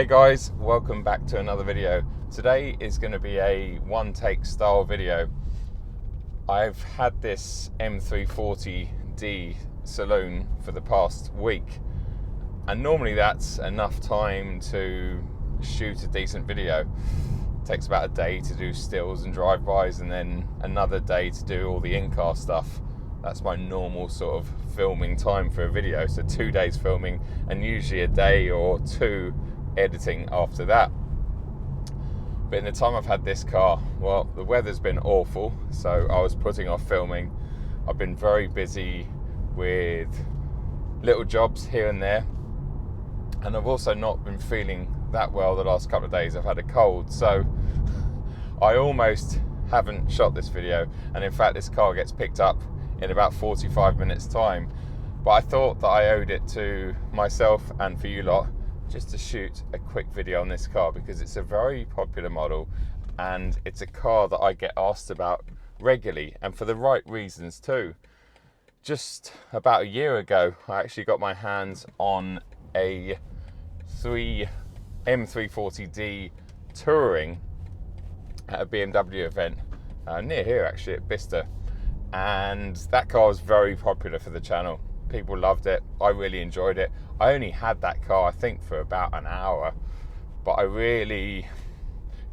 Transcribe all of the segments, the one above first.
Hey guys, welcome back to another video. Today is going to be a one-take style video. I've had this M340D saloon for the past week, and normally that's enough time to shoot a decent video. It takes about a day to do stills and drive-bys, and then another day to do all the in-car stuff. That's my normal sort of filming time for a video, so 2 days filming and usually a day or two editing after that. But in the time I've had this car, well, the weather's been awful, so I was putting off filming. I've been very busy with little jobs here and there, and I've also not been feeling that well the last couple of days. I've had a cold, so I almost haven't shot this video, and in fact this car gets picked up in about 45 minutes time. But I thought that I owed it to myself and for you lot just to shoot a quick video on this car, because it's a very popular model and it's a car that I get asked about regularly, and for the right reasons too. Just about a year ago, I actually got my hands on a M340D touring at a BMW event near here actually at Bicester, and that car was very popular for the channel. People loved it. I really enjoyed it. I only had that car, I think, for about an hour, but I really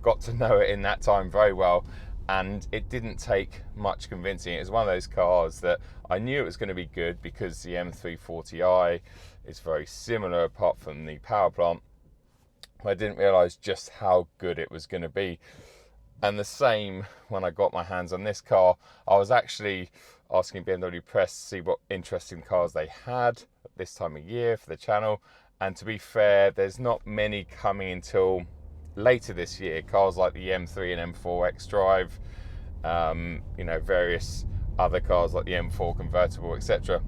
got to know it in that time very well, and it didn't take much convincing. It was one of those cars that I knew it was going to be good because the M340i is very similar apart from the power plant. I didn't realise just how good it was going to be. And the same when I got my hands on this car. I was actually asking BMW Press to see what interesting cars they had at this time of year for the channel, and to be fair, there's not many coming until later this year. Cars like the M3 and M4 X-Drive, you know, various other cars like the M4 convertible, etc.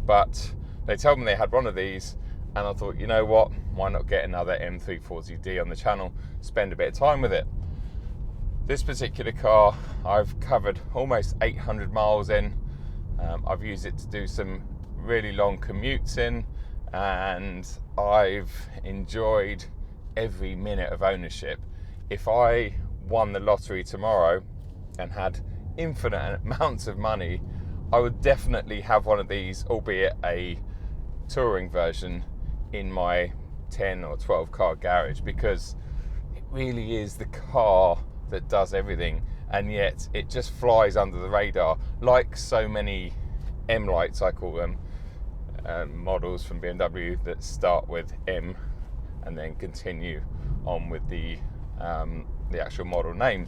But they told me they had one of these, and I thought, you know what, why not get another M340D on the channel, spend a bit of time with it. This particular car, I've covered almost 800 miles in. I've used it to do some really long commutes in, and I've enjoyed every minute of ownership. If I won the lottery tomorrow and had infinite amounts of money, I would definitely have one of these, albeit a touring version, in my 10 or 12 car garage, because it really is the car that does everything, and yet it just flies under the radar, like so many M-lights, I call them, models from BMW that start with M and then continue on with the actual model name.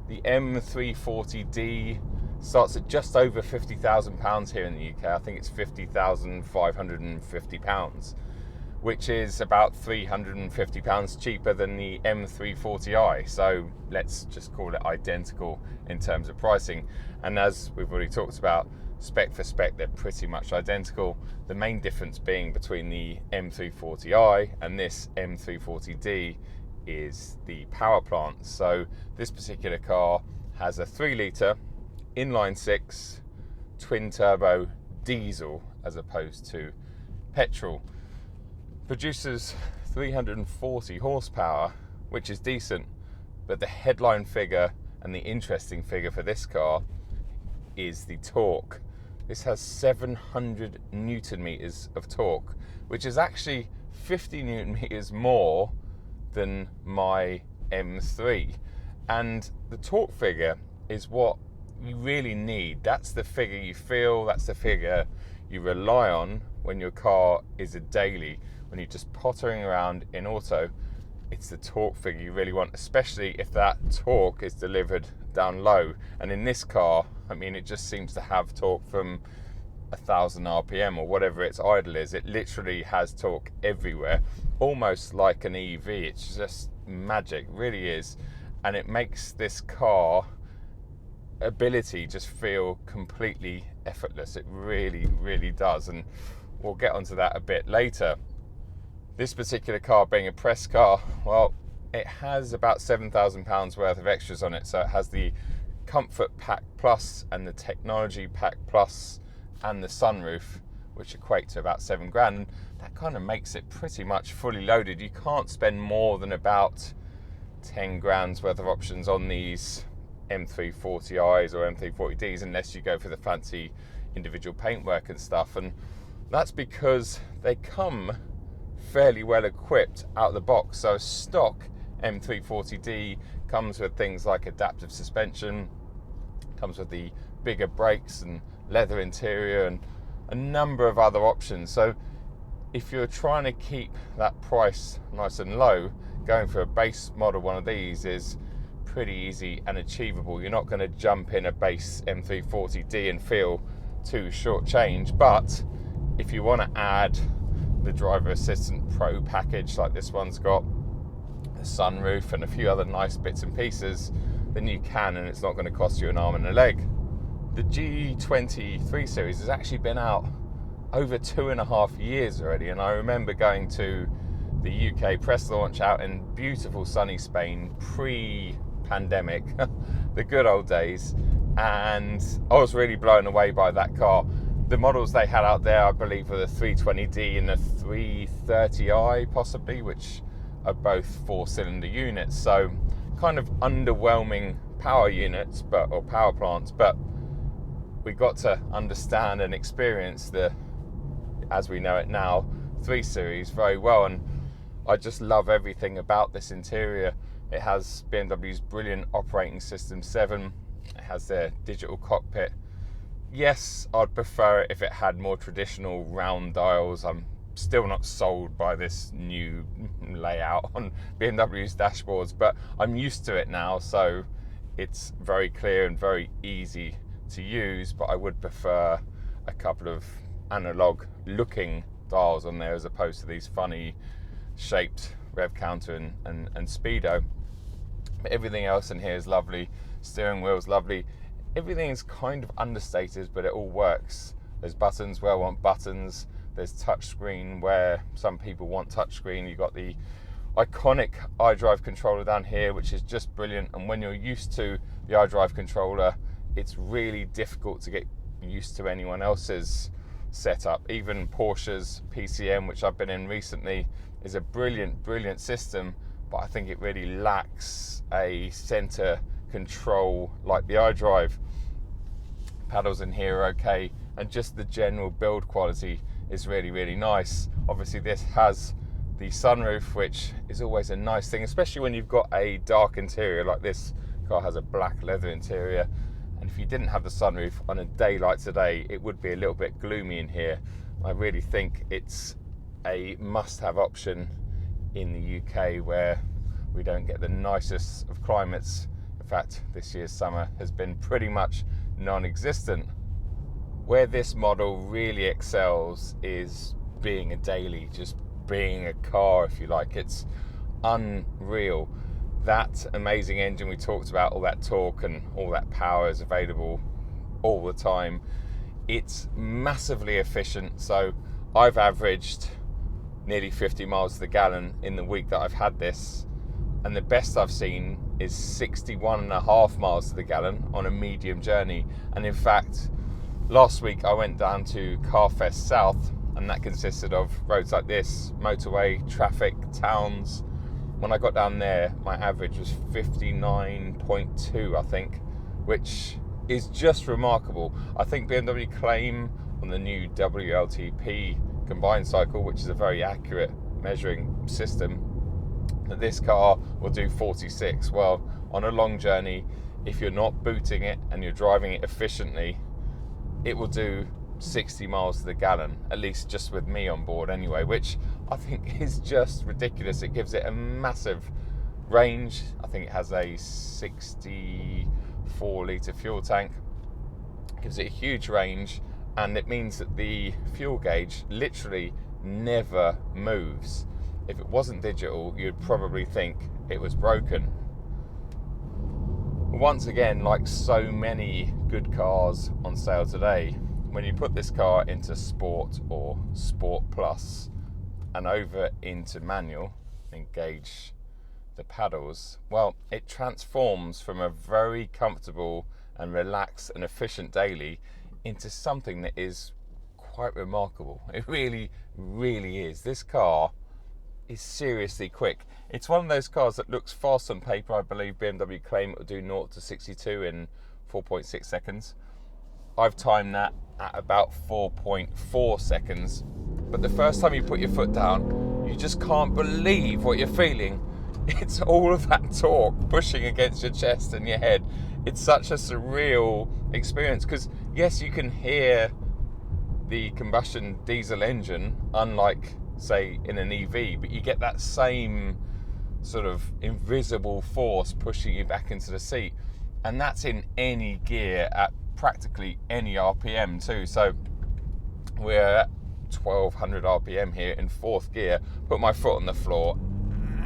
The M340D starts at just over £50,000 here in the UK. I think it's £50,550, which is about £350 cheaper than the M340i. So let's just call it identical in terms of pricing. And as we've already talked about, spec for spec, they're pretty much identical. The main difference being between the M340i and this M340D is the power plant. So this particular car has a 3-litre inline-6 twin-turbo diesel as opposed to petrol. Produces 340 horsepower, which is decent, but the headline figure and the interesting figure for this car is the torque. This has 700 Newton meters of torque, which is actually 50 Newton meters more than my M3. And the torque figure is what you really need. That's the figure you feel, that's the figure you rely on when your car is a daily. When you're just pottering around in auto, it's the torque figure you really want, especially if that torque is delivered down low. And in this car, I mean, it just seems to have torque from 1,000 RPM or whatever its idle is. It literally has torque everywhere, almost like an EV. It's just magic, really is. And it makes this car ability just feel completely effortless. It really, really does. And we'll get onto that a bit later. This particular car being a press car, well, it has about £7,000 worth of extras on it. So it has the Comfort Pack Plus and the Technology Pack Plus and the sunroof, which equate to about 7 grand. And that kind of makes it pretty much fully loaded. You can't spend more than about 10 grand's worth of options on these M340Is or M340Ds unless you go for the fancy individual paintwork and stuff. And that's because they come fairly well equipped out of the box. So stock M340D comes with things like adaptive suspension, comes with the bigger brakes and leather interior and a number of other options. So if you're trying to keep that price nice and low, going for a base model one of these is pretty easy and achievable. You're not going to jump in a base M340D and feel too short change, but if you want to add the driver assistant pro package like this one's got, the sunroof and a few other nice bits and pieces, then you can, and it's not going to cost you an arm and a leg. The G20 3 Series has actually been out over 2.5 years already, and I remember going to the UK press launch out in beautiful sunny Spain pre-pandemic, the good old days, and I was really blown away by that car. The models they had out there, I believe, were the 320D and the 330i possibly, which are both 4-cylinder units, so kind of underwhelming power units, or power plants, but we got to understand and experience the, as we know it now, 3 Series very well. And I just love everything about this interior. It has BMW's brilliant operating system 7. It has their digital cockpit. Yes, I'd prefer it if it had more traditional round dials. I'm still not sold by this new layout on BMW's dashboards, but I'm used to it now, so it's very clear and very easy to use. But I would prefer a couple of analog looking dials on there as opposed to these funny shaped rev counter and speedo. But everything else in here is lovely. Steering wheel's lovely. Everything is kind of understated, but it all works. There's buttons where I want buttons. There's touchscreen where some people want touchscreen. You've got the iconic iDrive controller down here, which is just brilliant. And when you're used to the iDrive controller, it's really difficult to get used to anyone else's setup. Even Porsche's PCM, which I've been in recently, is a brilliant system, but I think it really lacks a center control like the iDrive. Paddles in here are okay, and just the general build quality is really nice. Obviously this has the sunroof, which is always a nice thing, especially when you've got a dark interior like this car has a black leather interior. And if you didn't have the sunroof on a day like today, it would be a little bit gloomy in here. I really think it's a must-have option in the UK, where we don't get the nicest of climates. In fact, this year's summer has been pretty much non-existent. Where this model really excels is being a daily, just being a car, if you like. It's unreal. That amazing engine we talked about, all that torque and all that power is available all the time. It's massively efficient. So I've averaged nearly 50 miles to the gallon in the week that I've had this, and the best I've seen is 61.5 miles to the gallon on a medium journey. And in fact, last week I went down to Carfest South, and that consisted of roads like this, motorway, traffic, towns. When I got down there, my average was 59.2, I think, which is just remarkable. I think BMW claim on the new WLTP combined cycle, which is a very accurate measuring system, that this car will do 46. Well, on a long journey, if you're not booting it and you're driving it efficiently, it will do 60 miles to the gallon, at least just with me on board anyway, which I think is just ridiculous. It gives it a massive range. I think it has a 64 litre fuel tank. It gives it a huge range, and it means that the fuel gauge literally never moves. If it wasn't digital, you'd probably think it was broken. Once again, like so many good cars on sale today, when you put this car into Sport or Sport Plus and over into manual, engage the paddles, well, it transforms from a very comfortable and relaxed and efficient daily into something that is quite remarkable. It really, really is. This car is seriously quick. It's one of those cars that looks fast on paper. I believe BMW claim it will do 0 to 62 in 4.6 seconds. I've timed that at about 4.4 seconds. But the first time you put your foot down, you just can't believe what you're feeling. It's all of that torque pushing against your chest and your head. It's such a surreal experience because, yes, you can hear the combustion diesel engine, unlike, say, in an EV, but you get that same sort of invisible force pushing you back into the seat. And that's in any gear at practically any RPM too. So we're at 1200 RPM here in 4th gear. Put my foot on the floor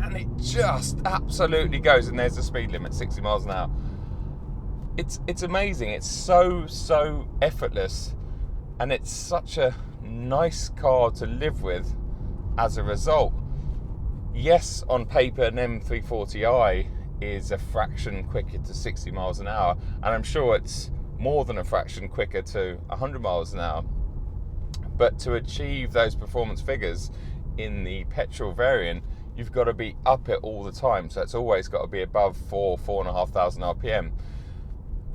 and it just absolutely goes. And there's the speed limit, 60 miles an hour. It's amazing. It's so effortless, and it's such a nice car to live with as a result. Yes, on paper an M340i is a fraction quicker to 60 miles an hour, and I'm sure it's more than a fraction quicker to 100 miles an hour. But to achieve those performance figures in the petrol variant, you've got to be up it all the time. So it's always got to be above 4,500 RPM.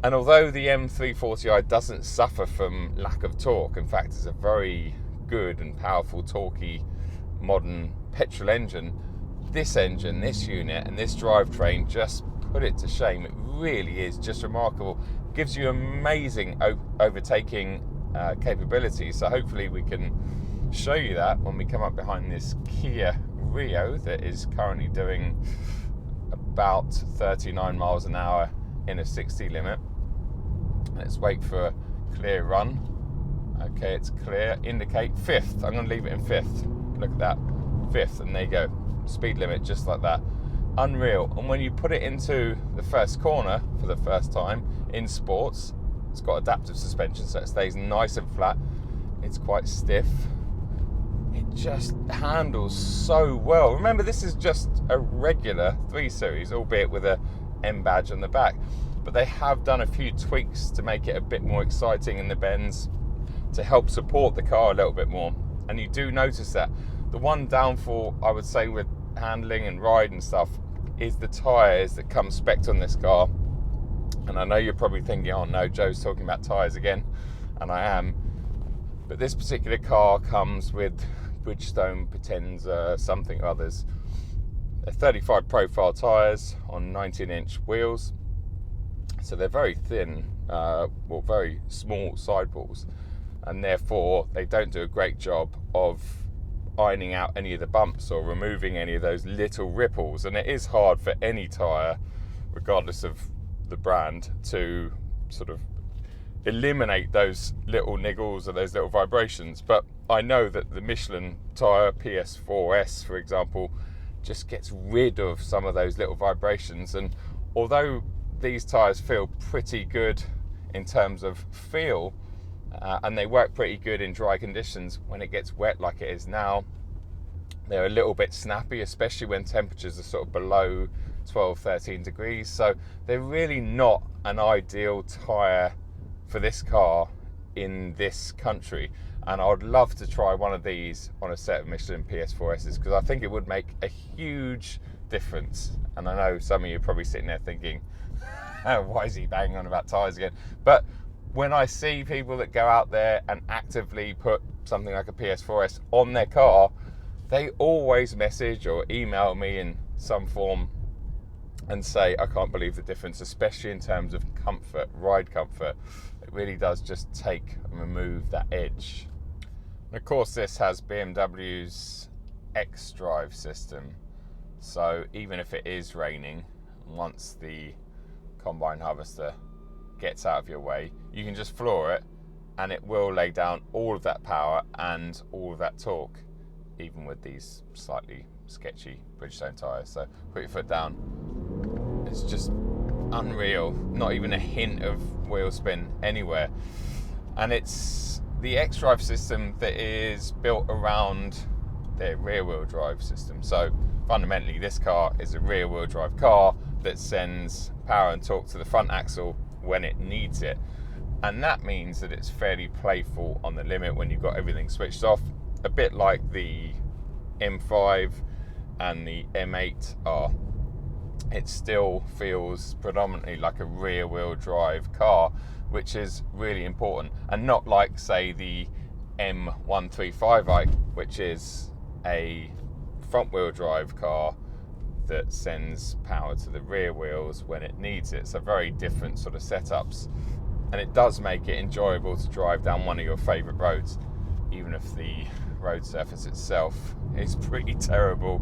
And although the M340i doesn't suffer from lack of torque, in fact it's a very good and powerful torquey modern petrol engine, this engine, this unit and this drivetrain just put it to shame. It really is just remarkable. It gives you amazing overtaking capabilities. So hopefully we can show you that when we come up behind this Kia Rio that is currently doing about 39 miles an hour in a 60 limit. Let's wait for a clear run. Okay, it's clear. Indicate 5th. I'm going to leave it in 5th. Look at that, 5th, and there you go. Speed limit just like that. Unreal. And when you put it into the first corner for the first time in sports, it's got adaptive suspension, so it stays nice and flat. It's quite stiff. It just handles so well. Remember, this is just a regular 3 Series, albeit with a M badge on the back. But they have done a few tweaks to make it a bit more exciting in the bends to help support the car a little bit more. And you do notice that. The one downfall, I would say, with handling and ride and stuff is the tyres that come spec'd on this car. And I know you're probably thinking, oh no, Joe's talking about tyres again, and I am. But this particular car comes with Bridgestone Potenza something or others. They're 35 profile tyres on 19-inch wheels. So they're very thin, very small sidewalls, and therefore they don't do a great job of ironing out any of the bumps or removing any of those little ripples. And it is hard for any tyre, regardless of the brand, to sort of eliminate those little niggles or those little vibrations. But I know that the Michelin tyre PS4S, for example, just gets rid of some of those little vibrations. And although these tyres feel pretty good in terms of feel, and they work pretty good in dry conditions, when it gets wet like it is now, they're a little bit snappy, especially when temperatures are sort of below 12-13 degrees. So they're really not an ideal tyre for this car in this country. And I would love to try one of these on a set of Michelin PS4Ss, because I think it would make a huge difference. And I know some of you are probably sitting there thinking, why is he banging on about tyres again? But when I see people that go out there and actively put something like a PS4S on their car, they always message or email me in some form and say, I can't believe the difference, especially in terms of comfort, ride comfort. It really does just take and remove that edge. And of course, this has BMW's xDrive system. So even if it is raining, once the combine harvester gets out of your way, you can just floor it and it will lay down all of that power and all of that torque, even with these slightly sketchy Bridgestone tyres. So put your foot down. It's just unreal. Not even a hint of wheel spin anywhere. And it's the xDrive system that is built around their rear wheel drive system. So fundamentally, this car is a rear wheel drive car that sends power and torque to the front axle when it needs it. And that means that it's fairly playful on the limit when you've got everything switched off, a bit like the M5 and the M8 are. It still feels predominantly like a rear wheel drive car, which is really important, and not like, say, the M135i, which is a front wheel drive car that sends power to the rear wheels when it needs it. So very different sort of setups, and it does make it enjoyable to drive down one of your favourite roads, even if the road surface itself is pretty terrible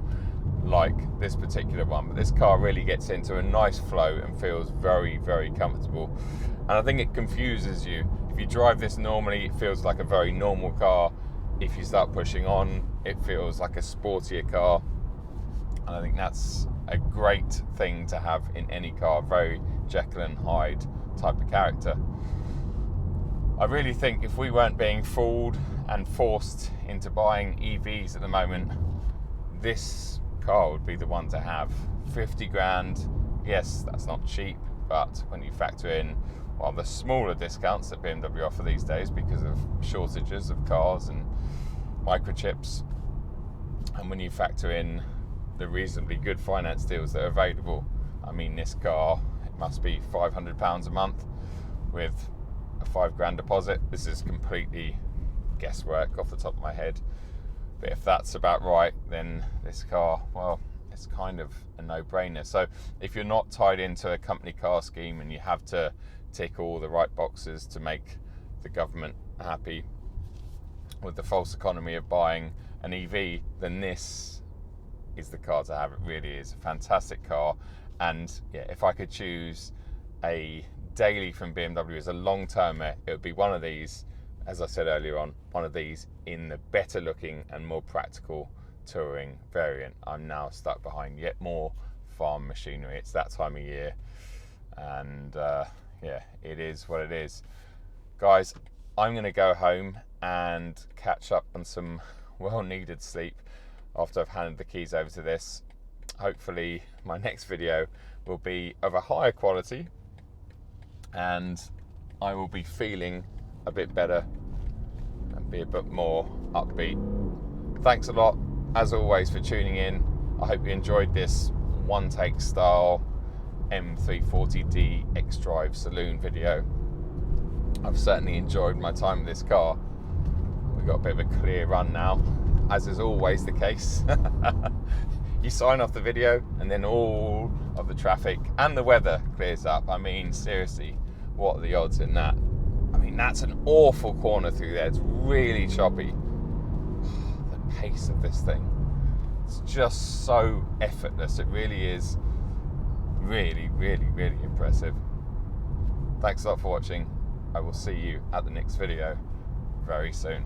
like this particular one. But this car really gets into a nice flow and feels very, very comfortable, and I think it confuses you. If you drive this normally, it feels like a very normal car. If you start pushing on, it feels like a sportier car, and I think that's a great thing to have in any car. Very Jekyll and Hyde type of character. I really think if we weren't being fooled and forced into buying EVs at the moment, this car would be the one to have. 50 grand, yes, that's not cheap, but when you factor in, well, the smaller discounts that BMW offer these days because of shortages of cars and microchips, and when you factor in the reasonably good finance deals that are available, I mean, this car, it must be £500 a month with a 5 grand deposit. This is completely guesswork off the top of my head, but if that's about right, then this car, well, it's kind of a no-brainer. So if you're not tied into a company car scheme and you have to tick all the right boxes to make the government happy with the false economy of buying an EV, then this is the car to have. It really is a fantastic car. And yeah, if I could choose a daily from BMW as a long-termer, it would be one of these, as I said earlier on, one of these in the better looking and more practical touring variant. I'm now stuck behind yet more farm machinery. It's that time of year, and yeah, it is what it is. Guys, I'm going to go home and catch up on some well-needed sleep after I've handed the keys over to this. Hopefully my next video will be of a higher quality and I will be feeling a bit better and be a bit more upbeat. Thanks a lot, as always, for tuning in. I hope you enjoyed this one-take style M340D X-Drive saloon video. I've certainly enjoyed my time with this car. We've got a bit of a clear run now, as is always the case. You sign off the video and then all of the traffic and the weather clears up. I mean, seriously, what are the odds in that? I mean, that's an awful corner through there. It's really choppy. The pace of this thing, it's just so effortless. It really is really, really, really impressive. Thanks a lot for watching. I will see you at the next video very soon.